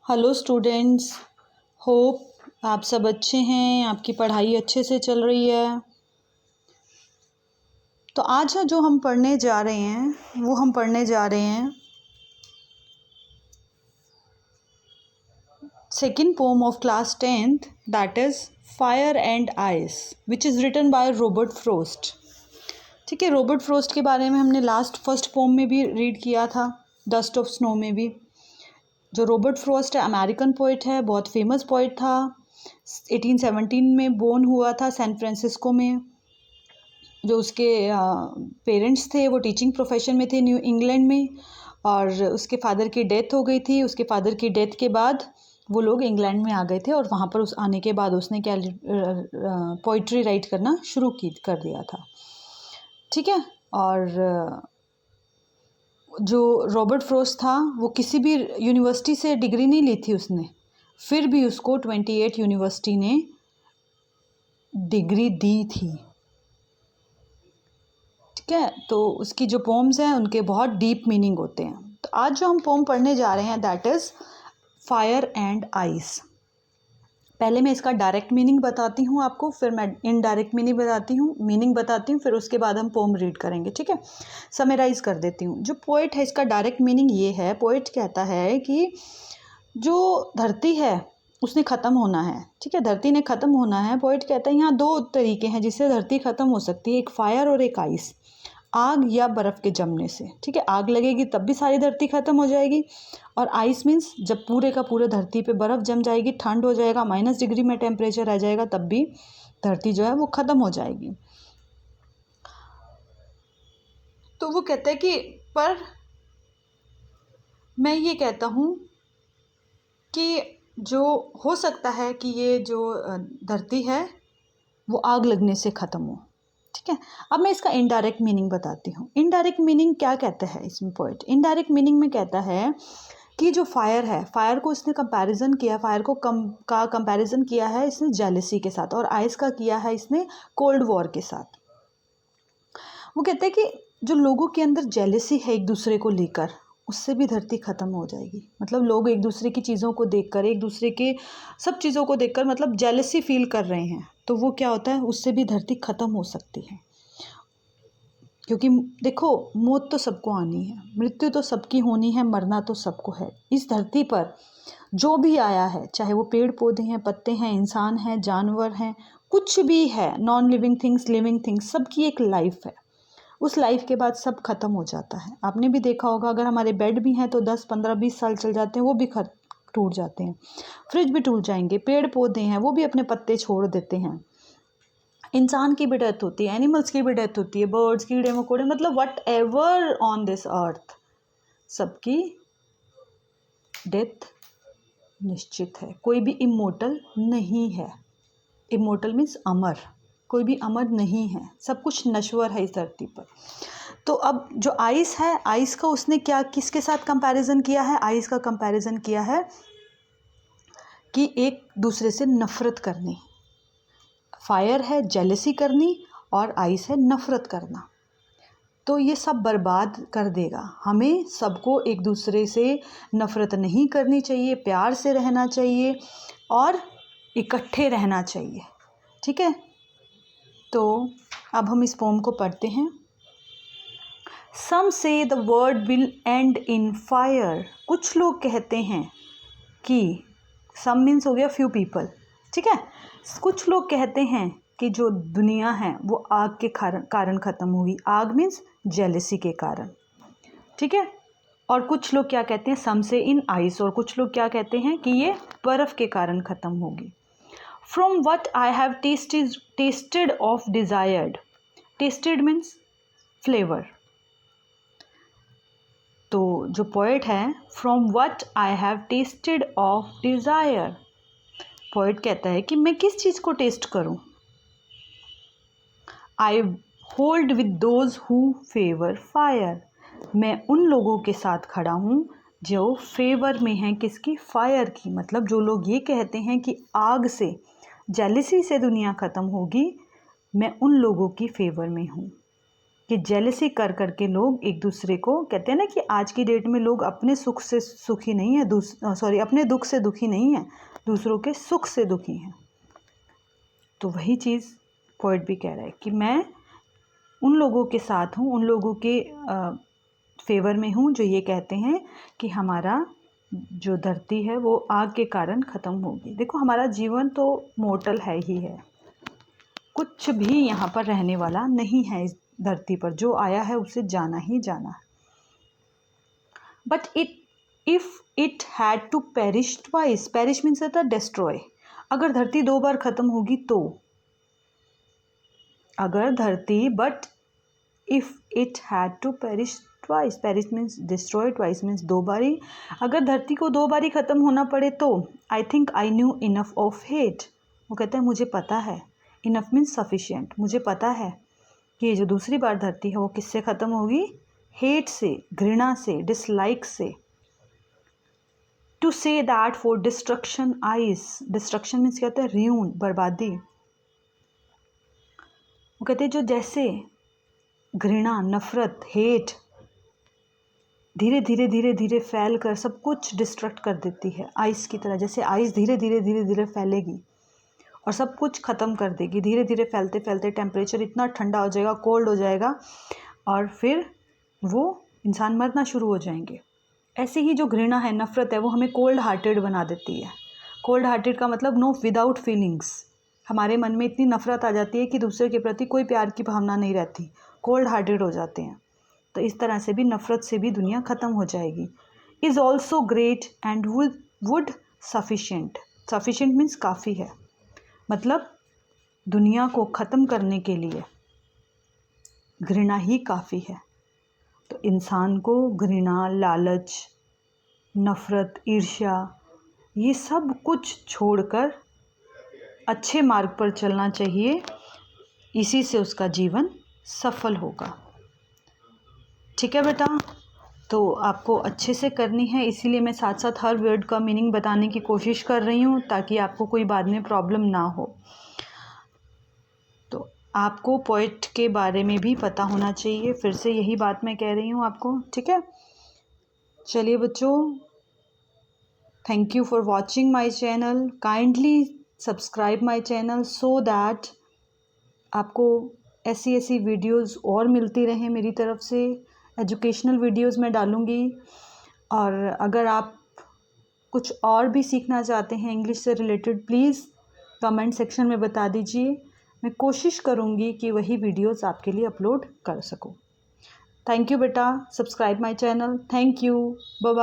Hello students, hope आप सब अच्छे हैं, आपकी पढ़ाई अच्छे से चल रही है। तो आज जो हम पढ़ने जा रहे हैं वो हम पढ़ने जा रहे हैं second poem of class 10th, that is fire and ice, which is written by Robert Frost. ठीक है, रॉबर्ट फ्रॉस्ट के बारे में हमने फर्स्ट पोम में भी रीड किया था, डस्ट ऑफ स्नो में भी। जो रॉबर्ट फ्रॉस्ट है अमेरिकन पोइट है, बहुत फेमस पोइट था। 1817 में बोर्न हुआ था सैन फ्रांसिस्को में। जो उसके पेरेंट्स थे वो टीचिंग प्रोफेशन में थे न्यू इंग्लैंड में, और उसके फादर की डेथ हो गई थी। उसके फादर की डेथ के बाद वो लोग इंग्लैंड में आ गए थे, और वहाँ पर उस आने के बाद उसने क्या पोइट्री राइट करना शुरू कर दिया था। ठीक है, और जो रॉबर्ट फ्रॉस्ट था वो किसी भी यूनिवर्सिटी से डिग्री नहीं ली थी उसने, फिर भी उसको 28 यूनिवर्सिटी ने डिग्री दी थी। ठीक है, तो उसकी जो पोम्स हैं उनके बहुत डीप मीनिंग होते हैं। तो आज जो हम पोम पढ़ने जा रहे हैं that is fire and ice. पहले मैं इसका डायरेक्ट मीनिंग बताती हूँ आपको, फिर मैं इनडायरेक्ट मीनिंग बताती हूँ, फिर उसके बाद हम पोम रीड करेंगे। ठीक है, समराइज कर देती हूँ। जो पोइट है इसका डायरेक्ट मीनिंग ये है, पोइट कहता है कि जो धरती है उसने ख़त्म होना है। ठीक है, धरती ने ख़त्म होना है। पोइट कहता है यहाँ दो तरीके हैं जिससे धरती ख़त्म हो सकती है, एक फायर और एक आइस, आग या बर्फ़ के जमने से। ठीक है, आग लगेगी तब भी सारी धरती ख़त्म हो जाएगी, और आइस मीन्स जब पूरे का पूरे धरती पे बर्फ़ जम जाएगी, ठंड हो जाएगा, -डिग्री में टेम्परेचर आ जाएगा, तब भी धरती जो है वो ख़त्म हो जाएगी। तो वो कहता है कि पर मैं ये कहता हूँ कि जो हो सकता है कि ये जो धरती है वो आग लगने से ख़त्म हो। ठीक है, अब मैं इसका इनडायरेक्ट मीनिंग बताती हूँ। इनडायरेक्ट मीनिंग क्या कहता है इसमें पोइट? इनडायरेक्ट मीनिंग में कहता है कि जो फायर है, फायर को इसने कंपैरिजन किया, फायर को कंपैरिजन किया है इसने जेलसी के साथ, और आइस का किया है इसने कोल्ड वॉर के साथ। वो कहते हैं कि जो लोगों के अंदर जेलसी है एक दूसरे को लेकर, उससे भी धरती ख़त्म हो जाएगी। मतलब लोग एक दूसरे की चीज़ों को देखकर, एक दूसरे के सब चीज़ों को देखकर मतलब जेलसी फील कर रहे हैं, तो वो क्या होता है, उससे भी धरती ख़त्म हो सकती है। क्योंकि देखो, मौत तो सबको आनी है, मृत्यु तो सबकी होनी है, मरना तो सबको है। इस धरती पर जो भी आया है, चाहे वो पेड़ पौधे हैं, पत्ते हैं, इंसान हैं, जानवर हैं, कुछ भी है, non living things, living things, सबकी एक लाइफ है। उस लाइफ के बाद सब खत्म हो जाता है। आपने भी देखा होगा, अगर हमारे बेड भी हैं तो 10, 15, 20 साल चल जाते हैं, वो भी टूट जाते हैं। फ्रिज भी टूट जाएंगे, पेड़ पौधे हैं वो भी अपने पत्ते छोड़ देते हैं। इंसान की भी डेथ होती है, एनिमल्स की भी डेथ होती है, बर्ड्स, कीड़े मकोड़े, मतलब what ever on this earth, सबकी डेथ निश्चित है। कोई भी इमोर्टल नहीं है। इमोर्टल मीन्स अमर, कोई भी अमर नहीं है, सब कुछ नश्वर है इस धरती पर। तो अब जो आइस है, आइस का उसने क्या किसके साथ कंपैरिजन किया है? आइस का कंपैरिजन किया है कि एक दूसरे से नफरत करनी। फायर है जेलसी करनी, और आइस है नफरत करना। तो ये सब बर्बाद कर देगा। हमें सबको एक दूसरे से नफरत नहीं करनी चाहिए, प्यार से रहना चाहिए और इकट्ठे रहना चाहिए। ठीक है, तो अब हम इस पोम को पढ़ते हैं। सम से the world will and in fire. कुछ लोग कहते हैं कि, सम मीन्स हो गया फ्यू पीपल। ठीक है, कुछ लोग कहते हैं कि जो दुनिया है वो आग के कारण ख़त्म होगी। आग मीन्स जेलसी के कारण। ठीक है, और कुछ लोग क्या कहते हैं, सम से इन आइस, और कुछ लोग क्या कहते हैं कि ये बर्फ़ के कारण ख़त्म होगी। From what I have tasted of desired. Tasted means flavor. तो जो पोएट है, from what I have tasted of desire, poet कहता है कि मैं किस चीज़ को टेस्ट करूं? I hold with those who favor fire. मैं उन लोगों के साथ खड़ा हूँ जो फेवर में हैं, किसकी? फायर की। मतलब जो लोग ये कहते हैं कि आग से, जेलिसी से दुनिया ख़त्म होगी, मैं उन लोगों की फेवर में हूँ। कि जेलसी कर करके लोग एक दूसरे को, कहते हैं ना कि आज की डेट में लोग अपने सुख से सुखी नहीं है, अपने दुख से दुखी नहीं है, दूसरों के सुख से दुखी हैं। तो वही चीज़ पोएट भी कह रहा है कि मैं उन लोगों के साथ हूँ, उन लोगों के फेवर में हूँ जो ये कहते हैं कि हमारा जो धरती है वो आग के कारण ख़त्म होगी। देखो हमारा जीवन तो मोर्टल है ही है, कुछ भी यहाँ पर रहने वाला नहीं है इस धरती पर, जो आया है उसे जाना ही जाना है। But if it had to perish twice, perish means होता है डिस्ट्रॉय, अगर धरती 2 बार ख़त्म होगी तो, अगर धरती, but if it had to perish twice, perish means destroy, twice means 2 बारी, अगर धरती को 2 बारी ख़त्म होना पड़े तो I think I knew enough of hate, वो कहते हैं मुझे पता है, इनफ मीन्स सफिशिएंट, मुझे पता है कि ये जो दूसरी बार धरती है वो किससे ख़त्म होगी, हेट से, घृणा से, डिसलाइक से। To say that for destruction ice, destruction means क्या होता है, र्यून, बर्बादी। वो कहते हैं जो जैसे घृणा, नफरत, हेट धीरे धीरे धीरे धीरे फैल कर सब कुछ डिस्ट्रक्ट कर देती है, आइस की तरह, जैसे आइस धीरे धीरे धीरे धीरे फैलेगी और सब कुछ ख़त्म कर देगी, धीरे धीरे फैलते फैलते टेम्परेचर इतना ठंडा हो जाएगा, कोल्ड हो जाएगा और फिर वो इंसान मरना शुरू हो जाएंगे। ऐसे ही जो घृणा है, नफ़रत है, वो हमें कोल्ड हार्टेड बना देती है। कोल्ड हार्टेड का मतलब नो विदाउट फीलिंग्स, हमारे मन में इतनी नफ़रत आ जाती है कि दूसरे के प्रति कोई प्यार की भावना नहीं रहती, कोल्ड हार्टेड हो जाते हैं। तो इस तरह से भी नफ़रत से भी दुनिया ख़त्म हो जाएगी। Is also great and would sufficient, sufficient means काफ़ी है, मतलब दुनिया को ख़त्म करने के लिए घृणा ही काफ़ी है। तो इंसान को घृणा, लालच, नफ़रत, ईर्ष्या, ये सब कुछ छोड़कर अच्छे मार्ग पर चलना चाहिए, इसी से उसका जीवन सफल होगा। ठीक है बेटा, तो आपको अच्छे से करनी है, इसीलिए मैं साथ साथ हर वर्ड का मीनिंग बताने की कोशिश कर रही हूँ ताकि आपको कोई बाद में प्रॉब्लम ना हो। तो आपको पोएट के बारे में भी पता होना चाहिए, फिर से यही बात मैं कह रही हूँ आपको। ठीक है, चलिए बच्चों, thank you for watching my channel, kindly subscribe my channel so that आपको ऐसी ऐसी वीडियोस और मिलती रहें मेरी तरफ से। एजुकेशनल वीडियोस मैं डालूँगी, और अगर आप कुछ और भी सीखना चाहते हैं इंग्लिश से रिलेटेड, प्लीज़ कमेंट सेक्शन में बता दीजिए, मैं कोशिश करूँगी कि वही वीडियोस आपके लिए अपलोड कर सकूँ। थैंक यू बेटा, subscribe my channel, thank you, bye bye.